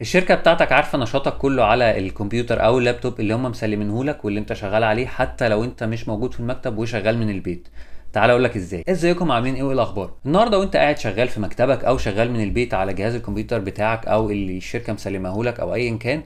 الشركة بتاعتك عارفة نشاطك كله على الكمبيوتر او اللابتوب اللي هم مسلمينهولك واللي انت شغال عليه حتى لو انت مش موجود في المكتب وشغال من البيت. تعال اقولك ازيكم عاملين ايه وايه الاخبار النهارده وانت قاعد شغال في مكتبك او شغال من البيت على جهاز الكمبيوتر بتاعك او اللي الشركة مسلمهولك او ايا كان.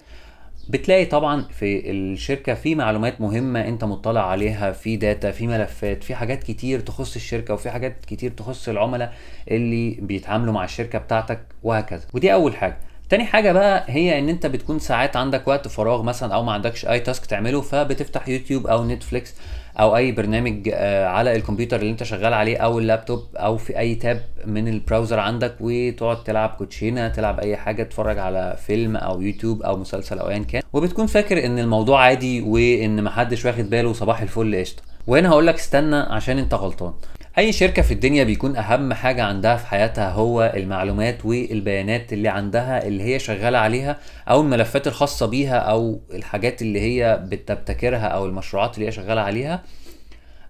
بتلاقي طبعا في الشركة في معلومات مهمة انت مطلع عليها، في داتا، في ملفات، في حاجات كتير تخص الشركة وفي حاجات كتير تخص العملاء اللي بيتعاملوا مع الشركة بتاعتك وهكذا. ودي اول حاجة. تاني حاجة بقى هي ان انت بتكون ساعات عندك وقت فراغ مثلا او ما عندكش اي تاسك تعمله، فبتفتح يوتيوب او نتفليكس او اي برنامج على الكمبيوتر اللي انت شغال عليه او اللابتوب او في اي تاب من البراوزر عندك، وتقعد تلعب كوتشينه، تلعب اي حاجه، تتفرج على فيلم او يوتيوب او مسلسل او ايا كان، وبتكون فاكر ان الموضوع عادي وان محدش واخد باله، صباح الفل قشطه. وهنا هقول لك استنى عشان انت غلطان. اي شركة في الدنيا بيكون اهم حاجة عندها في حياتها هو المعلومات والبيانات اللي عندها اللي هي شغالة عليها، او الملفات الخاصة بيها، او الحاجات اللي هي بتبتكرها، او المشروعات اللي هي شغالة عليها.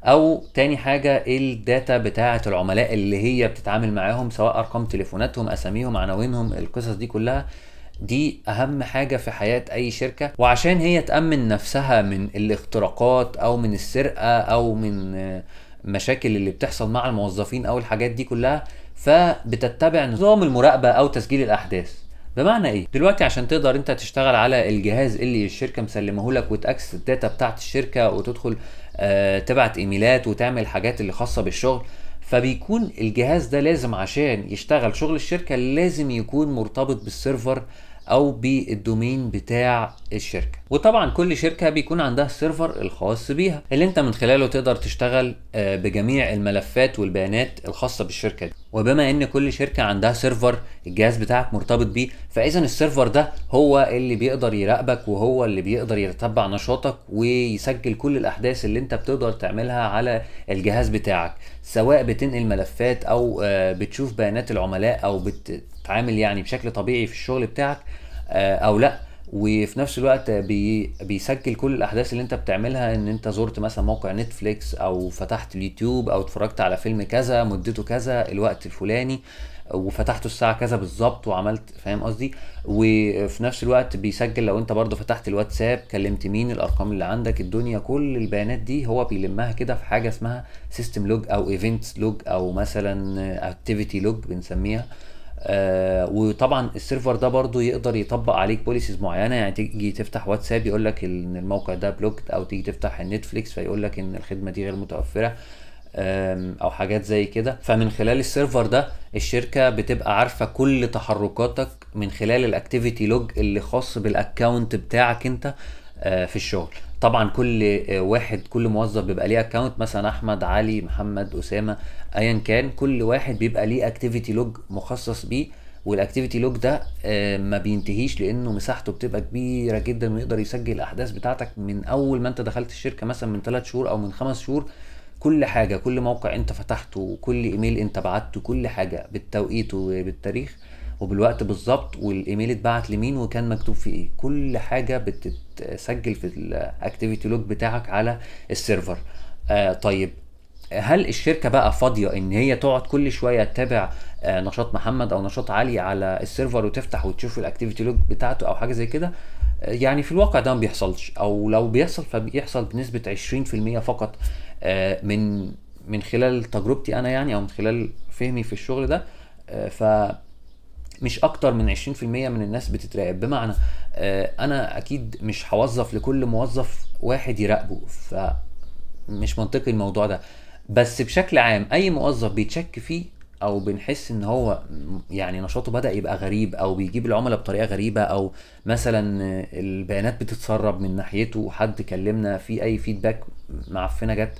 او تاني حاجة الداتا بتاعة العملاء اللي هي بتتعامل معاهم، سواء ارقام تليفوناتهم، اساميهم، عناوينهم، القصص دي كلها. دي اهم حاجة في حياة اي شركة، وعشان هي تأمن نفسها من الاختراقات او من السرقة او من مشاكل اللي بتحصل مع الموظفين او الحاجات دي كلها، فبتتبع نظام المراقبة او تسجيل الاحداث. بمعنى ايه؟ دلوقتي عشان تقدر انت تشتغل على الجهاز اللي الشركة مسلمه لك وتاكسس الداتا بتاعت الشركة وتدخل تبعت ايميلات وتعمل حاجات اللي خاصة بالشغل، فبيكون الجهاز ده لازم عشان يشتغل شغل الشركة لازم يكون مرتبط بالسيرفر او بالدومين بتاع الشركة. وطبعا كل شركة بيكون عندها السيرفر الخاص بيها اللي انت من خلاله تقدر تشتغل بجميع الملفات والبيانات الخاصة بالشركة دي. وبما ان كل شركة عندها سيرفر الجهاز بتاعك مرتبط بيه، فاذا السيرفر ده هو اللي بيقدر يراقبك وهو اللي بيقدر يتتبع نشاطك ويسجل كل الاحداث اللي انت بتقدر تعملها على الجهاز بتاعك، سواء بتنقل ملفات او بتشوف بيانات العملاء او بتتعامل يعني بشكل طبيعي في الشغل بتاعك او لا. وفي نفس الوقت بيسجل كل الاحداث اللي انت بتعملها، ان انت زرت مثلا موقع نتفليكس او فتحت اليوتيوب او اتفرجت على فيلم كذا مدته كذا الوقت الفلاني وفتحته الساعة كذا بالظبط وعملت، فاهم قصدي؟ وفي نفس الوقت بيسجل لو انت برضو فتحت الواتساب كلمت مين، الارقام اللي عندك، الدنيا، كل البيانات دي هو بيلمها كده في حاجة اسمها سيستم لوج او ايفنتس لوج او مثلا اكتيفيتي لوج بنسميها. وطبعا السيرفر ده برضو يقدر يطبق عليك بوليسيز معينه، يعني تيجي تفتح واتساب يقول لك ان الموقع ده بلوكد، او تيجي تفتح النتفليكس فيقول لك ان الخدمه دي غير متوفره، او حاجات زي كده. فمن خلال السيرفر ده الشركه بتبقى عارفه كل تحركاتك من خلال الاكتيفيتي لوج اللي خاص بالاكونت بتاعك انت في الشغل. طبعا كل واحد، كل موظف بيبقى ليه اكونت، مثلا احمد، علي، محمد، اسامه، ايا كان، كل واحد بيبقى ليه اكتيفيتي لوج مخصص بيه. والاكتيفيتي لوج ده ما بينتهيش لانه مساحته بتبقى كبيره جدا ويقدر يسجل الاحداث بتاعتك من اول ما انت دخلت الشركه، مثلا من 3 شهور او من 5 شهور. كل حاجه، كل موقع انت فتحته، كل ايميل انت بعته، كل حاجه بالتوقيت وبالتاريخ وبالوقت بالظبط، والايميل اتبعت لمين وكان مكتوب فيه ايه، كل حاجه بتتسجل في الاكتيفيتي لوج بتاعك على السيرفر. طيب، هل الشركه بقى فاضيه ان هي تقعد كل شويه تتابع نشاط محمد او نشاط علي على السيرفر وتفتح وتشوف الاكتيفيتي لوج بتاعته او حاجه زي كده؟ يعني في الواقع ده ما بيحصلش، او لو بيحصل فبيحصل بنسبه 20% فقط. من خلال تجربتي انا يعني، او من خلال فهمي في الشغل ده، فمش اكتر من 20% من الناس بتتراقب. بمعنى انا اكيد مش هوظف لكل موظف واحد يراقبه، فمش منطقي الموضوع ده. بس بشكل عام اي موظف بيتشك فيه او بنحس ان هو يعني نشاطه بدأ يبقى غريب، او بيجيب العملاء بطريقة غريبة، او مثلا البيانات بتتسرب من ناحيته، حد كلمنا في اي فيدباك معفنة جت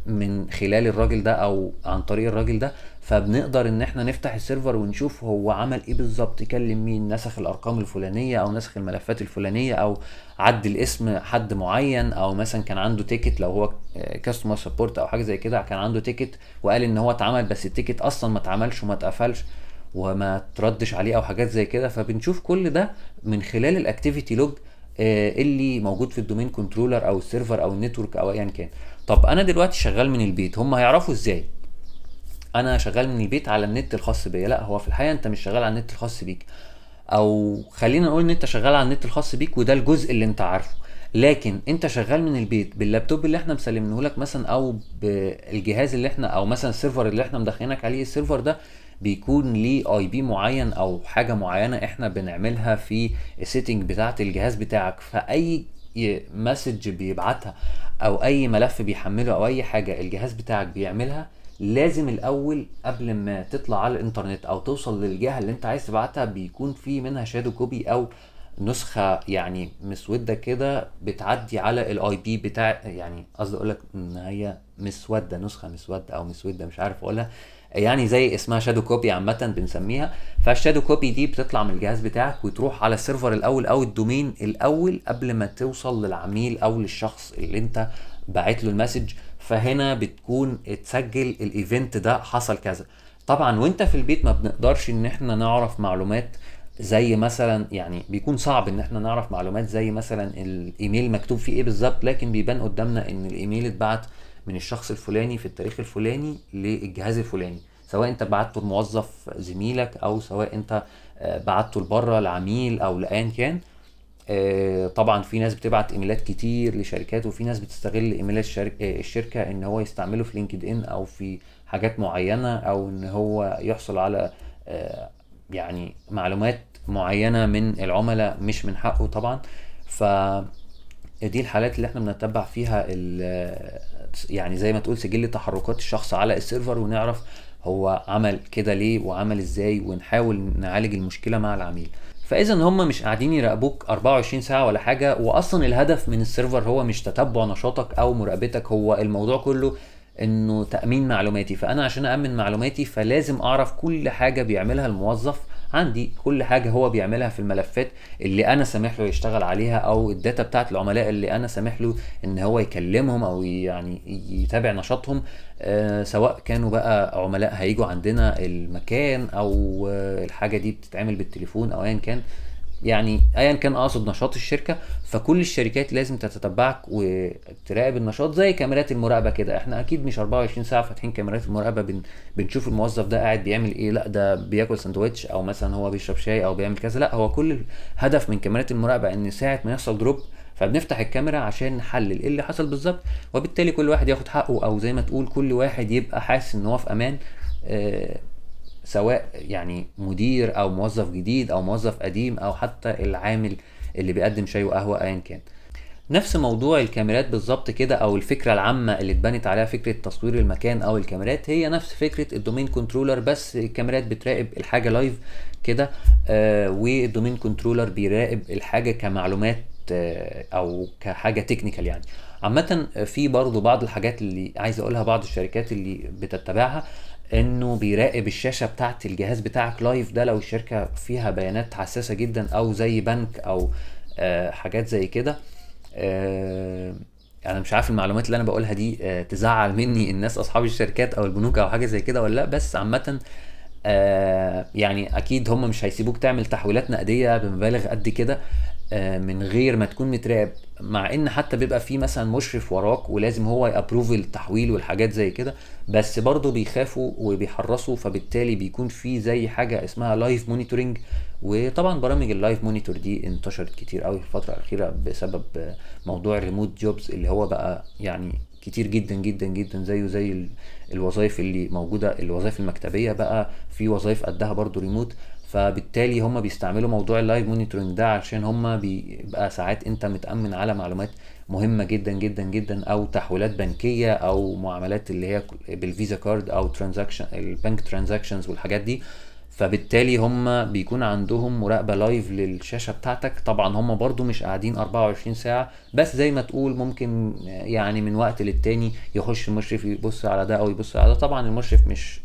من خلال الراجل ده او عن طريق الراجل ده، فبنقدر ان احنا نفتح السيرفر ونشوف هو عمل ايه بالظبط، كلم مين، نسخ الارقام الفلانية او نسخ الملفات الفلانية، او عدل اسم حد معين، او مثلا كان عنده تيكت لو هو كاستمر سبورت او حاجه زي كده، كان عنده تيكت وقال ان هو اتعمل بس التيكت اصلا ما اتعملش وما اتقفلش وما تردش عليه او حاجات زي كده. فبنشوف كل ده من خلال الاكتيفيتي لوج اللي موجود في الدومين كنترولر او السيرفر او النتورك او ايا كان. طب انا دلوقتي شغال من البيت، هم هيعرفوا ازاي انا شغال من البيت على النت الخاص بيا؟ لا، هو في الحقيقه انت مش شغال على النت الخاص بيك. او خلينا نقول ان انت شغال على النت الخاص بيك وده الجزء اللي انت عارفه، لكن انت شغال من البيت باللابتوب اللي احنا مسلمينه لك مثلا، او بالجهاز اللي احنا، او مثلا السيرفر اللي احنا مدخلينك عليه. السيرفر ده بيكون ليه اي بي معين او حاجه معينه احنا بنعملها في السيتنج بتاعه الجهاز بتاعك، فاي مسج بيبعتها او اي ملف بيحمله او اي حاجه الجهاز بتاعك بيعملها، لازم الاول قبل ما تطلع على الانترنت او توصل للجهه اللي انت عايز تبعتها بيكون في منها شادو كوبي او نسخه يعني مسوده كده بتعدي على الاي بي بتاع، يعني قصدي اقول لك ان هي مسوده، نسخه مسوده او مسوده مش عارف اقولها، يعني زي اسمها شادو كوبي عامه بنسميها. فالشادو كوبي دي بتطلع من الجهاز بتاعك وتروح على السيرفر الاول او الدومين الاول قبل ما توصل للعميل او للشخص اللي انت باعت له المسج. فهنا بتكون اتسجل الايفنت ده حصل كذا. طبعا وانت في البيت ما بنقدرش ان احنا نعرف معلومات زي مثلا، يعني بيكون صعب ان احنا نعرف معلومات زي مثلا الايميل مكتوب فيه ايه بالظبط، لكن بيبان قدامنا ان الايميل اتبعت من الشخص الفلاني في التاريخ الفلاني للجهاز الفلاني، سواء انت بعته لموظف زميلك او سواء انت بعته لبره لعميل او لايا كان. طبعا في ناس بتبعت ايميلات كتير لشركات، وفي ناس بتستغل ايميلات الشركه ان هو يستعمله في لينكد ان او في حاجات معينه، او ان هو يحصل على يعني معلومات معينه من العملاء مش من حقه طبعا. ف دي الحالات اللي احنا بنتبع فيها يعني زي ما تقول سجل تحركات الشخص على السيرفر، ونعرف هو عمل كده ليه وعمل ازاي، ونحاول نعالج المشكلة مع العميل. فاذا هم مش قاعدين يراقبوك 24 ساعة ولا حاجة، واصلا الهدف من السيرفر هو مش تتبع نشاطك او مراقبتك، هو الموضوع كله انه تأمين معلوماتي. فانا عشان أأمن معلوماتي فلازم اعرف كل حاجة بيعملها الموظف عندي، كل حاجة هو بيعملها في الملفات اللي انا سامح له يشتغل عليها، او الداتا بتاعت العملاء اللي انا سامح له ان هو يكلمهم او يعني يتابع نشاطهم، سواء كانوا بقى عملاء هيجوا عندنا المكان او الحاجة دي بتتعمل بالتليفون او ايا كان، يعني ايا كان اقصد نشاط الشركه. فكل الشركات لازم تتتبعك وتراقب النشاط زي كاميرات المراقبه كده. احنا اكيد مش 24 ساعه فاتحين كاميرات المراقبه بنشوف الموظف ده قاعد بيعمل ايه، لا ده بياكل سندوتش او مثلا هو بيشرب شاي او بيعمل كذا. لا، هو كل الهدف من كاميرات المراقبه ان ساعه ما يحصل دروب فبنفتح الكاميرا عشان نحلل ايه اللي حصل بالظبط، وبالتالي كل واحد ياخد حقه، او زي ما تقول كل واحد يبقى حاسس ان هو في امان. سواء يعني مدير او موظف جديد او موظف قديم او حتى العامل اللي بيقدم شاي وقهوه ايا كان. نفس موضوع الكاميرات بالظبط كده، او الفكره العامه اللي اتبنت عليها فكره تصوير المكان او الكاميرات هي نفس فكره الدومين كنترولر، بس الكاميرات بتراقب الحاجه لايف كده، والدومين كنترولر بيراقب الحاجه كمعلومات او كحاجه تكنيكال يعني. عامة في برضو بعض الحاجات اللي عايز اقولها بعض الشركات اللي بتتبعها، انه بيراقب الشاشة بتاعت الجهاز بتاعك لايف. ده لو الشركة فيها بيانات حساسة جدا او زي بنك او حاجات زي كده. انا مش عارف المعلومات اللي انا بقولها دي تزعل مني الناس اصحاب الشركات او البنوك او حاجة زي كده ولا لا، بس عامة يعني اكيد هم مش هيسيبوك تعمل تحويلات نقديه بمبالغ قد كده من غير ما تكون متراقب، مع ان حتى بيبقى في مثلا مشرف وراك ولازم هو يابروف التحويل والحاجات زي كده، بس برضه بيخافوا وبيحرصوا. فبالتالي بيكون في زي حاجه اسمها لايف مونيتورنج. وطبعا برامج اللايف مونيتور دي انتشرت كتير قوي في الفتره الاخيره بسبب موضوع الريموت جوبز اللي هو بقى يعني كتير جدا جدا جدا، زيه زي الوظائف اللي موجوده، الوظائف المكتبيه بقى في وظائف قدها برضو ريموت. فبالتالي هم بيستعملوا موضوع اللايف مونيتورنج ده عشان هم بيبقى ساعات انت متأمن على معلومات مهمة جدا جدا جدا، او تحويلات بنكية او معاملات اللي هي بالفيزا كارد او ترانزاكشن البنك ترانزاكشنز والحاجات دي. فبالتالي هم بيكون عندهم مراقبة لايف للشاشة بتاعتك. طبعا هم برضو مش قاعدين 24 ساعة، بس زي ما تقول ممكن يعني من وقت للتاني يخش المشرف يبص على ده او يبص على ده. طبعا المشرف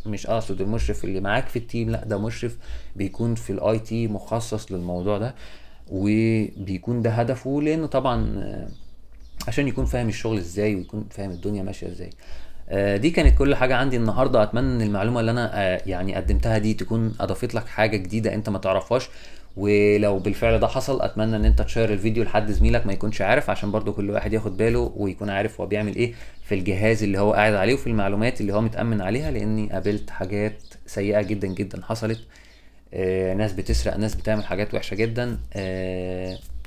مش اقصد المشرف اللي معاك في التيم، لا ده مشرف بيكون في الاي تي مخصص للموضوع ده، وبيكون ده هدفه لانه طبعا عشان يكون فاهم الشغل ازاي ويكون فاهم الدنيا ماشيه ازاي. دي كانت كل حاجه عندي النهارده. اتمنى ان المعلومه اللي انا يعني قدمتها دي تكون اضافت لك حاجه جديده انت ما تعرفهاش، ولو بالفعل ده حصل اتمنى ان انت تشير الفيديو لحد زميلك ما يكونش عارف، عشان برضو كل واحد ياخد باله ويكون عارف هو بيعمل ايه في الجهاز اللي هو قاعد عليه وفي المعلومات اللي هو متأمن عليها، لاني قابلت حاجات سيئه جدا جدا حصلت ناس بتسرق، ناس بتعمل حاجات وحشه جدا.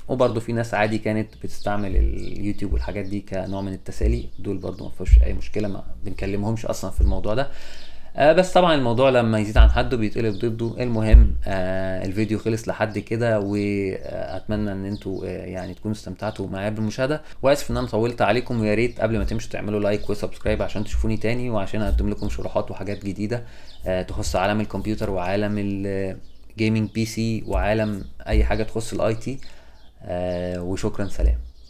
وبرضه في ناس عادي كانت بتستعمل اليوتيوب والحاجات دي كنوع من التسالي، دول برضه ما فيهوش اي مشكله، ما بنكلمهمش اصلا في الموضوع ده. بس طبعا الموضوع لما يزيد عن حده بيتقلب ضده. المهم الفيديو خلص لحد كده، واتمنى ان انتوا يعني تكونوا استمتعتوا معايا بالمشاهده، واسف ان انا طولت عليكم. ويا ريت قبل ما تمشوا تعملوا لايك وسبسكرايب عشان تشوفوني تاني، وعشان اقدم لكم شروحات وحاجات جديده تخص عالم الكمبيوتر وعالم الجيمنج بي سي وعالم اي حاجه تخص الاي تي. وشكرا، سلام.